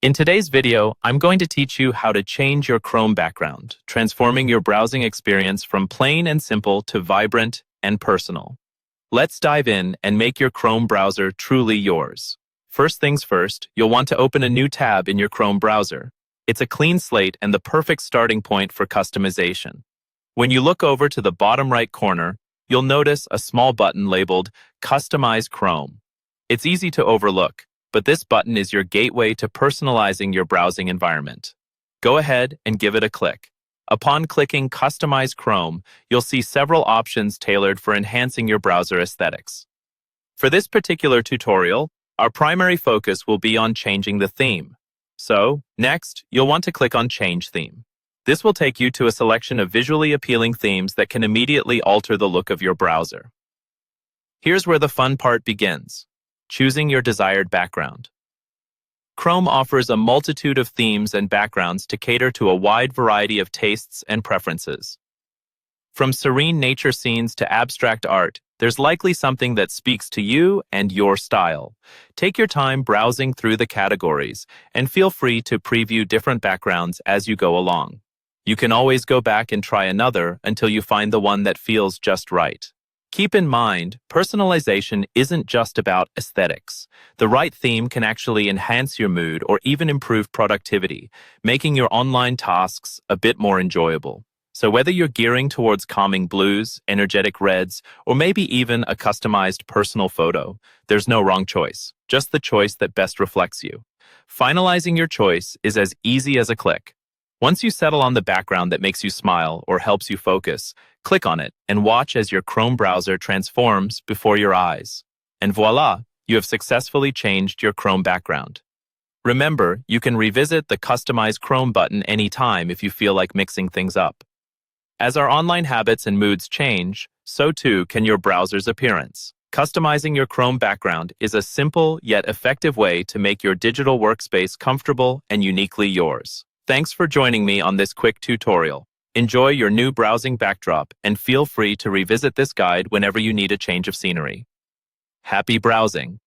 In today's video, I'm going to teach you how to change your Chrome background, transforming your browsing experience from plain and simple to vibrant and personal. Let's dive in and make your Chrome browser truly yours. First things first, you'll want to open a new tab in your Chrome browser. It's a clean slate and the perfect starting point for customization. When you look over to the bottom right corner, you'll notice a small button labeled Customize Chrome. It's easy to overlook, but this button is your gateway to personalizing your browsing environment. Go ahead and give it a click. Upon clicking Customize Chrome, you'll see several options tailored for enhancing your browser aesthetics. For this particular tutorial, our primary focus will be on changing the theme. So, next, you'll want to click on Change Theme. This will take you to a selection of visually appealing themes that can immediately alter the look of your browser. Here's where the fun part begins: choosing your desired background. Chrome offers a multitude of themes and backgrounds to cater to a wide variety of tastes and preferences. From serene nature scenes to abstract art, there's likely something that speaks to you and your style. Take your time browsing through the categories and feel free to preview different backgrounds as you go along. You can always go back and try another until you find the one that feels just right. Keep in mind, personalization isn't just about aesthetics. The right theme can actually enhance your mood or even improve productivity, making your online tasks a bit more enjoyable. So whether you're gearing towards calming blues, energetic reds, or maybe even a customized personal photo, there's no wrong choice, just the choice that best reflects you. Finalizing your choice is as easy as a click. Once you settle on the background that makes you smile or helps you focus, click on it and watch as your Chrome browser transforms before your eyes. And voila, you have successfully changed your Chrome background. Remember, you can revisit the Customize Chrome button anytime if you feel like mixing things up. As our online habits and moods change, so too can your browser's appearance. Customizing your Chrome background is a simple yet effective way to make your digital workspace comfortable and uniquely yours. Thanks for joining me on this quick tutorial. Enjoy your new browsing backdrop and feel free to revisit this guide whenever you need a change of scenery. Happy browsing!